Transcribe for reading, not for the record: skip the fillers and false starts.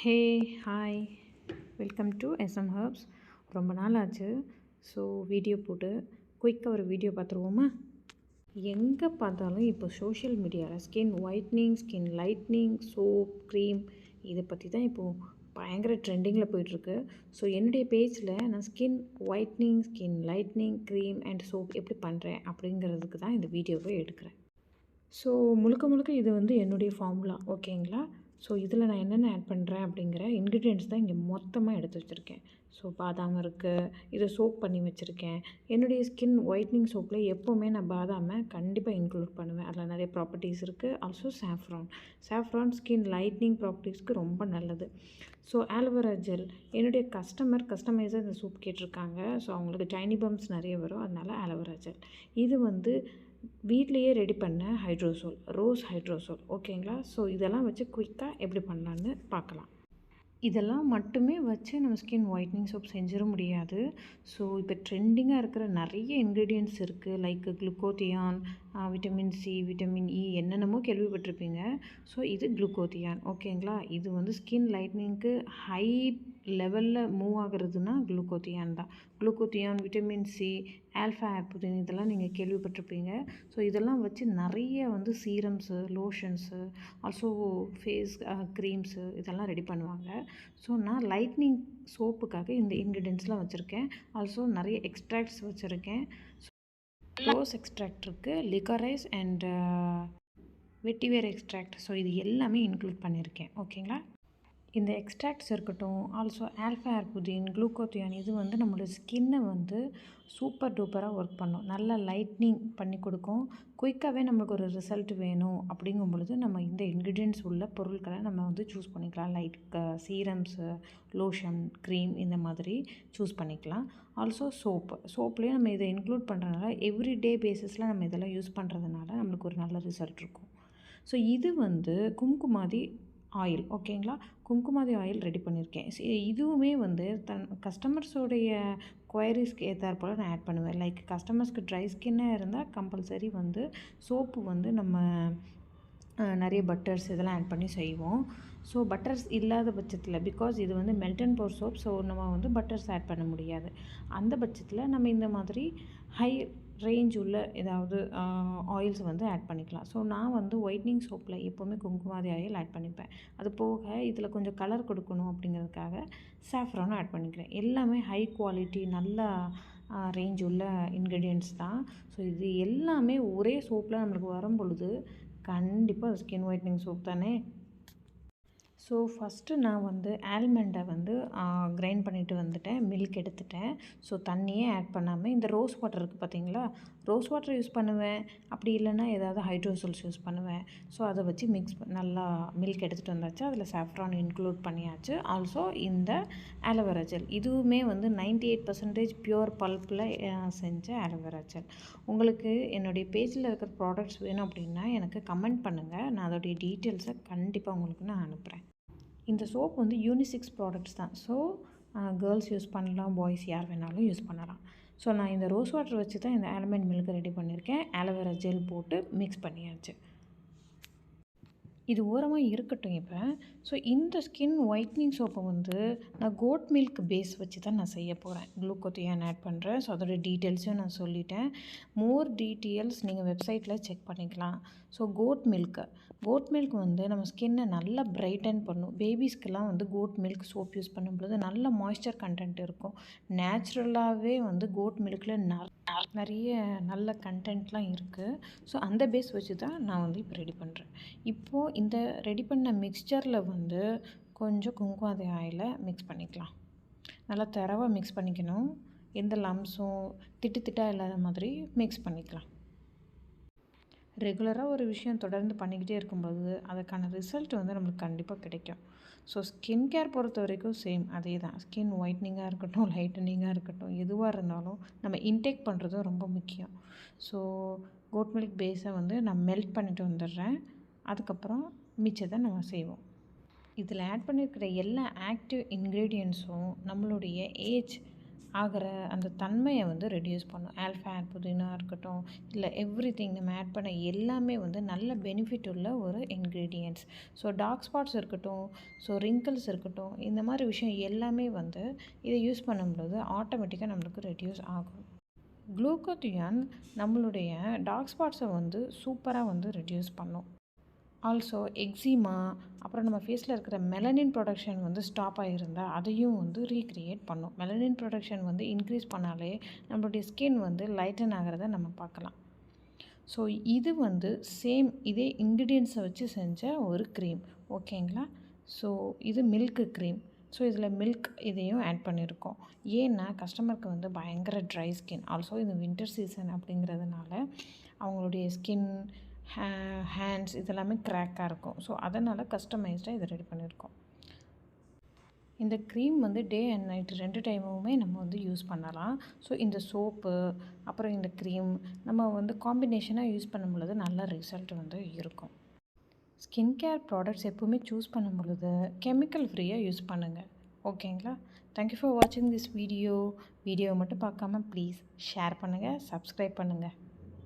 Hey hi welcome to SM herbs. ரொம்ப நாள் ஆச்சு. ஸோ வீடியோ போட்டு குயிக்காக ஒரு வீடியோ பார்த்துருவோமா? எங்கே பார்த்தாலும் இப்போ சோஷியல் மீடியாவில் skin whitening, skin lightning, soap, cream இதை பற்றி தான் இப்போது பயங்கர ட்ரெண்டிங்கில் போயிட்டுருக்கு. ஸோ என்னுடைய பேஜில் நான் skin whitening, skin lightning, cream and soap எப்படி பண்ணுறேன் அப்படிங்கிறதுக்கு தான் இந்த வீடியோவை எடுக்கிறேன். ஸோ முழுக்க முழுக்க இது வந்து என்னுடைய ஃபார்முலா, ஓகேங்களா? ஸோ இதில் நான் என்னென்ன ஆட் பண்ணுறேன் அப்படிங்கிற இன்க்ரீடியன்ட்ஸ் தான் இங்கே மொத்தமாக எடுத்து வச்சுருக்கேன். ஸோ பாதாம் இருக்குது, இதை சோப் பண்ணி வச்சுருக்கேன். என்னுடைய ஸ்கின் ஒயிட்னிங் சோப்பில் எப்போவுமே நான் பாதாமை கண்டிப்பாக இன்க்ளூட் பண்ணுவேன். அதில் நிறைய ப்ராப்பர்ட்டிஸ் இருக்குது. ஆல்சோ சாஃப்ரான் ஸ்கின் லைட்னிங் ப்ராப்பர்ட்டிஸ்க்கு ரொம்ப நல்லது. ஸோ ஆலோவேரா ஜெல், என்னுடைய கஸ்டமைஸாக இந்த சூப் கேட்டிருக்காங்க. ஸோ அவங்களுக்கு டைனி பம்ப்ஸ் நிறைய வரும், அதனால் ஆலோவேரா ஜெல். இது வந்து வீட்லேயே ரெடி பண்ண ரோஸ் ஹைட்ரோசோல், ஓகேங்களா? ஸோ இதெல்லாம் வச்சு குயிக்காக எப்படி பண்ணலான்னு பார்க்கலாம். இதெல்லாம் மட்டுமே வச்சு நம்ம ஸ்கின் ஒயிட்னிங் சோப் செஞ்சிட முடியாது. ஸோ இப்போ ட்ரெண்டிங்காக இருக்கிற நிறைய இன்க்ரீடியன்ட்ஸ் இருக்குது. Like குளுக்கோதியான், vitamin C, vitamin E, என்னென்னமோ கேள்விப்பட்டிருப்பீங்க. ஸோ இது குளுக்கோதியான், ஓகேங்களா? இது வந்து ஸ்கின் லைட்னிங்க்கு ஹை லெவலில் மூவ் ஆகுறதுனா குளுக்கோதியான் தான். குளுக்கோதியான், விட்டமின் சி, ஆல்ஃபா ஆர்புதின் இதெல்லாம் நீங்கள் கேள்விப்பட்டிருப்பீங்க. ஸோ இதெல்லாம் வச்சு நிறைய வந்து சீரம்ஸு, லோஷன்ஸு, ஆல்சோ ஃபேஸ் க்ரீம்ஸு இதெல்லாம் ரெடி பண்ணுவாங்க. ஸோ நான் லைட்னிங் சோப்புக்காக இந்த இன்க்ரீடியன்ட்ஸ்லாம் வச்சுருக்கேன். ஆல்சோ நிறைய எக்ஸ்ட்ராக்ட்ஸ் வச்சுருக்கேன். ரோஸ் எக்ஸ்ட்ராக்ட் இருக்குது, லிகரைஸ் அண்ட் வெட்டிவேர் எக்ஸ்ட்ராக்ட். ஸோ இது எல்லாமே இன்க்ளூட் பண்ணியிருக்கேன், ஓகேங்களா? இந்த எக்ஸ்ட்ராக்ட்ஸ் இருக்கட்டும், ஆல்சோ ஆல்ஃபா ஆர்புதின், குளுக்கோதியான், இது வந்து நம்மளோட ஸ்கின்னை வந்து சூப்பர் டூப்பராக ஒர்க் பண்ணும். நல்லா லைட்னிங் பண்ணி கொடுக்கும். குயிக்காகவே நம்மளுக்கு ஒரு ரிசல்ட் வேணும் அப்படிங்கும் பொழுது நம்ம இந்த இன்க்ரீடியன்ட்ஸ் உள்ள பொருட்களை நம்ம வந்து சூஸ் பண்ணிக்கலாம். லைக் சீரம்ஸு, லோஷன், க்ரீம் இந்த மாதிரி சூஸ் பண்ணிக்கலாம். ஆல்சோ சோப்லேயும் நம்ம இதை இன்க்ளூட் பண்ணுறதுனால எவ்ரிடே பேசிஸில் நம்ம இதெல்லாம் யூஸ் பண்ணுறதுனால நம்மளுக்கு ஒரு நல்ல ரிசல்ட் இருக்கும். ஸோ இது வந்து கும்குமாதி ஆயில், ஓகேங்களா? குங்குமாதி ஆயில் ரெடி பண்ணியிருக்கேன். இதுவுமே வந்து கஸ்டமர்ஸோடைய குவைரிஸ்க்கு ஏற்றாற்போல் நான் ஆட் பண்ணுவேன். லைக் கஸ்டமர்ஸ்க்கு ட்ரை ஸ்கின்னாக இருந்தால் கம்பல்சரி வந்து சோப்பு வந்து நம்ம நிறைய பட்டர்ஸ் இதெல்லாம் ஆட் பண்ணி செய்வோம். ஸோ பட்டர்ஸ் இல்லாத பட்சத்தில், பிகாஸ் இது வந்து melt and power soap, so நம்ம வந்து பட்டர்ஸ் ஆட் பண்ண முடியாது. அந்த பட்சத்தில் நம்ம இந்த மாதிரி ஹை ரேஞ்ச் உள்ள ஏதாவது ஆயில்ஸ் வந்து ஆட் பண்ணிக்கலாம். ஸோ நான் வந்து ஒயிட்னிங் சோப்பில் எப்போவுமே குங்குமாதி ஆயில் ஆட் பண்ணிப்பேன். அது போக இதில் கொஞ்சம் கலர் கொடுக்கணும் அப்படிங்கிறதுக்காக சாஃப்ரானும் ஆட் பண்ணிக்கிறேன். எல்லாமே ஹை குவாலிட்டி, நல்ல ரேஞ்ச் உள்ள இன்க்ரீடியன்ட்ஸ் தான். ஸோ இது எல்லாமே ஒரே சோப்பில் நம்மளுக்கு வரும் பொழுது கண்டிப்பாக ஸ்கின் ஒயிட்னிங் சோப் தானே. ஸோ ஃபஸ்ட்டு நான் வந்து ஆல்மண்டை வந்து கிரைண்ட் பண்ணிவிட்டு வந்துட்டேன், மில்க் எடுத்துட்டேன். ஸோ தண்ணியே ஆட் பண்ணாமல் இந்த ரோஸ் வாட்டர் இருக்குது பார்த்தீங்களா, ரோஸ் வாட்டர் யூஸ் பண்ணுவேன். அப்படி இல்லைன்னா ஏதாவது ஹைட்ரோசோல்ஸ் யூஸ் பண்ணுவேன். ஸோ அதை வச்சு நல்லா மில்க் எடுத்துகிட்டு வந்தாச்சு. அதில் சாஃப்ரான் இன்க்ளூட் பண்ணியாச்சு. ஆல்சோ இந்த ஆலோவேரா ஜெல், இதுவுமே வந்து 98% பியூர் பல்ப்பில் செஞ்ச ஆலோவேரா ஜெல். உங்களுக்கு என்னுடைய பேஜில் இருக்கிற ப்ராடக்ட்ஸ் வேணும் அப்படின்னா எனக்கு கமெண்ட் பண்ணுங்கள், நான் அதோடைய டீட்டெயில்ஸை கண்டிப்பாக உங்களுக்கு நான் அனுப்புகிறேன். இந்த சோப் வந்து யூனிசெக்ஸ் ப்ராடக்ட்ஸ் தான். ஸோ கேர்ள்ஸ் யூஸ் பண்ணலாம், பாய்ஸ் யார் வேணாலும் யூஸ் பண்ணலாம். ஸோ நான் இந்த ரோஸ் வாட்டர் வச்சு தான் இந்த ஆல்மண்ட் மில்க் ரெடி பண்ணியிருக்கேன். ஆலோவேரா ஜெல் போட்டு மிக்ஸ் பண்ணியாச்சு. இது ஓரமாக இருக்கட்டும் இப்போ. ஸோ இந்த ஸ்கின் ஒயிட்னிங் சோப்பை வந்து நான் கோட் மில்க் பேஸ் வச்சு தான் நான் செய்ய போகிறேன். குளுக்கோதியான் ஆட் பண்ணுறேன். ஸோ அதோடய டீட்டெயில்ஸும் நான் சொல்லிட்டேன். மோர் டீட்டெயில்ஸ் நீங்கள் வெப்சைட்டில் செக் பண்ணிக்கலாம். ஸோ கோட் மில்க் வந்து நம்ம ஸ்கின்னை நல்லா பிரைட்டன் பண்ணும். பேபிஸ்க்கெல்லாம் வந்து கோட் மில்க் சோப் யூஸ் பண்ணும்பொழுது நல்ல மாய்ஸ்சர் கண்டென்ட் இருக்கும். நேச்சுரலாகவே வந்து கோட் மில்கில் நிறைய நல்ல கண்டென்ட்லாம் இருக்குது. ஸோ அந்த பேஸ் வச்சு தான் நான் வந்து இப்போ ரெடி பண்ணுறேன். இப்போது இந்த ரெடி பண்ண மிக்ஸ்சரில் வந்து கொஞ்சம் குங்குமாதி ஆயிலை மிக்ஸ் பண்ணிக்கலாம். நல்லா தரவாக மிக்ஸ் பண்ணிக்கணும். எந்த லம்ஸும் திட்டாக இல்லாத மாதிரி மிக்ஸ் பண்ணிக்கலாம். ரெகுலராக ஒரு விஷயம் தொடர்ந்து பண்ணிக்கிட்டே இருக்கும்போது அதுக்கான ரிசல்ட் வந்து நம்மளுக்கு கண்டிப்பாக கிடைக்கும். ஸோ ஸ்கின் கேர் பொறுத்த வரைக்கும் சேம் அதே தான். ஸ்கின் ஒயிட்னிங்காக இருக்கட்டும், லைட்டனிங்காக இருக்கட்டும், எதுவாக இருந்தாலும் நம்ம இன்டேக் பண்ணுறதும் ரொம்ப முக்கியம். ஸோ கோட் மில்க் பேஸை வந்து நான் மெல்ட் பண்ணிட்டு வந்துடுறேன். அதுக்கப்புறம் மிச்சத்தை நம்ம செய்வோம். இதில் ஆட் பண்ணியிருக்கிற எல்லா ஆக்டிவ் இன்க்ரீடியன்ட்ஸும் நம்மளுடைய ஏஜ் ஆகிற அந்த தன்மையை வந்து ரெடியூஸ் பண்ணும். ஆல்ஃபா புதினா இருக்கட்டும், இல்லை எவ்ரிதிங் நம்ம ஆட் பண்ண எல்லாமே வந்து நல்ல பெனிஃபிட் உள்ள ஒரு இன்க்ரீடியன்ட்ஸ். ஸோ டார்க் ஸ்பாட்ஸ் இருக்கட்டும், ஸோ ரிங்கிள்ஸ் இருக்கட்டும், இந்த மாதிரி விஷயம் எல்லாமே வந்து இதை யூஸ் பண்ணும்போது ஆட்டோமேட்டிக்காக நம்மளுக்கு ரெடியூஸ் ஆகும். குளுக்கோத்தியான் நம்மளுடைய டார்க் ஸ்பாட்ஸை வந்து சூப்பராக வந்து ரெடியூஸ் பண்ணும். ஆல்சோ எக்ஸிமா, அப்புறம் நம்ம ஃபேஸில் இருக்கிற மெலனின் ப்ரொடக்ஷன் வந்து ஸ்டாப் ஆகியிருந்தால் அதையும் வந்து ரீக்ரியேட் பண்ணும். மெலனின் ப்ரொடக்ஷன் வந்து இன்க்ரீஸ் பண்ணாலே நம்மளுடைய ஸ்கின் வந்து லைட்டன் ஆகிறத நம்ம பார்க்கலாம். ஸோ இது வந்து சேம் இதே இன்க்ரீடியன்ஸை வச்சு செஞ்ச ஒரு க்ரீம், ஓகேங்களா. ஸோ இது மில்க்கு க்ரீம். ஸோ இதில் மில்க் இதையும் ஆட் பண்ணியிருக்கோம். ஏன்னா கஸ்டமருக்கு வந்து பயங்கர ட்ரை ஸ்கின். ஆல்சோ இது வின்டர் சீசன் அப்படிங்கிறதுனால அவங்களுடைய ஸ்கின், ஹேண்ட்ஸ் இதெல்லாமே க்ராக்காக இருக்கும். ஸோ அதனால் கஸ்டமைஸ்டாக இதை ரெடி பண்ணியிருக்கோம். இந்த க்ரீம் வந்து டே அண்ட் நைட் 2 டைமுமே நம்ம வந்து யூஸ் பண்ணலாம். ஸோ இந்த சோப்பு அப்புறம் இந்த க்ரீம் நம்ம வந்து காம்பினேஷனாக யூஸ் பண்ணும் பொழுது நல்ல ரிசல்ட் வந்து இருக்கும். ஸ்கின் கேர் ப்ராடக்ட்ஸ் எப்போவுமே சூஸ் பண்ணும் பொழுது கெமிக்கல் ஃப்ரீயாக யூஸ் பண்ணுங்கள், ஓகேங்களா. தேங்க்யூ ஃபார் வாட்சிங் திஸ் வீடியோவை மட்டும் பார்க்காம ப்ளீஸ் ஷேர் பண்ணுங்கள், சப்ஸ்கிரைப் பண்ணுங்கள்.